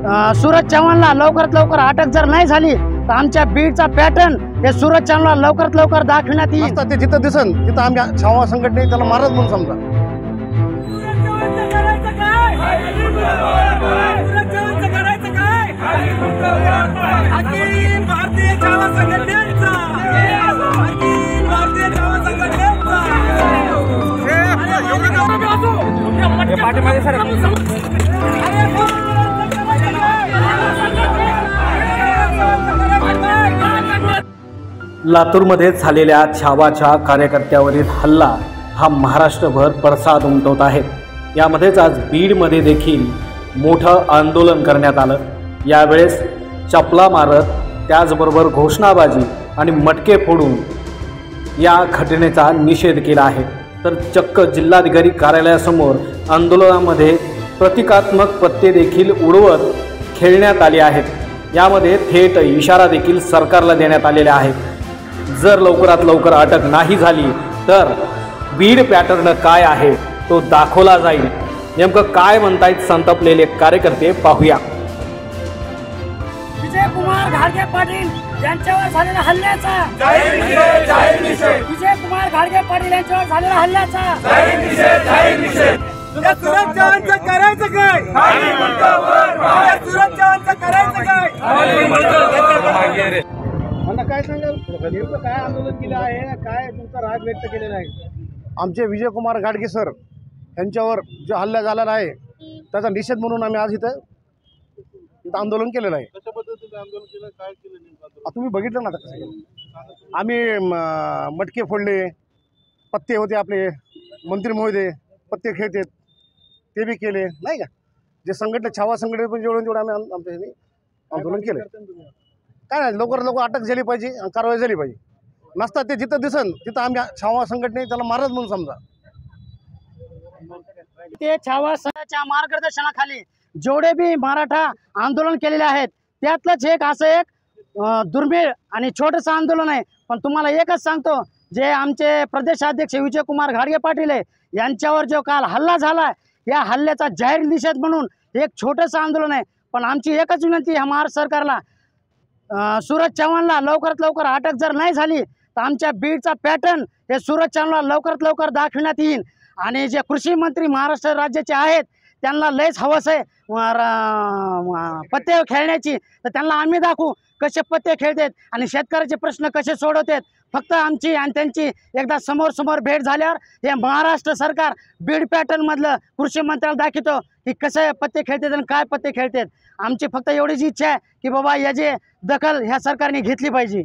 सूरज चव्हाणला लवकरात लवकर अटक जर नाही झाली तर आमच्या बीडचा पॅटर्न हे सूरज चव्हाणला लवकरात लवकर दाखवण्यात येईल। ते जिथं दिसन तिथं आम्ही छावा संघटने त्याला महाराज म्हणून समजा। लातूरमध्ये झालेल्या छावाच्या कार्यकर्त्यावरील हल्ला हा महाराष्ट्रभर पडसाद उमटवत आहे। यामध्येच आज बीडमध्ये देखील मोठं आंदोलन करण्यात आलं। यावेळेस चपला मारत त्याचबरोबर घोषणाबाजी आणि मटके फोडून या घटनेचा निषेध केला आहे। तर चक्क जिल्हाधिकारी कार्यालयासमोर आंदोलनामध्ये प्रतिकात्मक पत्ते देखील उडवत खेळण्यात आले आहेत। यामध्ये थेट इशारा देखील सरकारला देण्यात आलेला आहे। जर लवकरात लवकर अटक नाही झाली तर बीड पॅटर्न काय आहे तो दाखवला जाईल। नेमकं काय म्हणतायत संतपलेले कार्यकर्ते पाहूया। विजयकुमार घाडगे पाटील यांच्यावर झालेल्या हल्ल्याचा विजयकुमार घाडगे पाटील यांच्यावर झालेल्या हल्ल्याचा सूरज चव्हाणचं करायचं काय? सूरज चव्हाणचं करायचं काय? मला काय सांगाल, नेमकं काय आंदोलन केलं आहे, काय तुमचा राग व्यक्त केलेला आहे? आमचे विजयकुमार घाडगे सर यांच्यावर जो हल्ला झालेला आहे त्याचा निषेध म्हणून आम्ही आज इथं आंदोलन केलेलं आहे। कशा पद्धतीने आंदोलन केलं, काय केलं नेमकं तुम्ही बघितलं ना? आता आम्ही मटके फोडले, पत्ते होते आपले मंत्री महोदय पत्ते खेळते ते बी केले नाही का? जे संघटना छावा संघटने पण जेवढं आम्ही आमच्या आंदोलन केलं। काय नाही, लवकर लवकर अटक झाली पाहिजे, कारवाई झाली पाहिजे। नसतात ते जिथं दिसन तिथं आम्ही छावा संघटने त्याला महाराज म्हणून समजा। ते छावा संघाच्या मार्गदर्शनाखाली जेवढे बी मराठा आंदोलन केलेले आहेत त्यातलंच एक दुर्मिळ आणि छोटंसं आंदोलन आहे। पण तुम्हाला एकच सांगतो, जे आमचे प्रदेशाध्यक्ष विजयकुमार घाडगे पाटील आहे यांच्यावर जो काल हल्ला झाला या हल्ल्याचा जाहीर निषेध म्हणून एक छोटंसं आंदोलन आहे। पण आमची एकच विनंती आहे महाराष्ट्र सरकारला, सूरज चव्हाणला लवकरात लवकर अटक जर नाही झाली तर आमच्या बीडचा पॅटर्न हे सूरज चव्हाणला लवकरात लवकर दाखवण्यात येईल। आणि जे कृषी मंत्री महाराष्ट्र राज्याचे आहेत त्यांना लयच हवस आहे पत्ते खेळण्याची, तर त्यांना आम्ही दाखवू कसे पत्ते खेळतात आणि शेतकऱ्याचे प्रश्न कसे सोडवतात। फक्त आमची आणि त्यांची एकदा समोर समोर भेट झाल्यावर हे महाराष्ट्र सरकार बीड पॅटर्नमधलं कृषी मंत्र्याला दाखवतो की कसे पत्ते खेळतात आणि काय पत्ते खेळतात। आमची फक्त एवढीच इच्छा आहे की बाबा याची दखल ह्या सरकारने घेतली पाहिजे।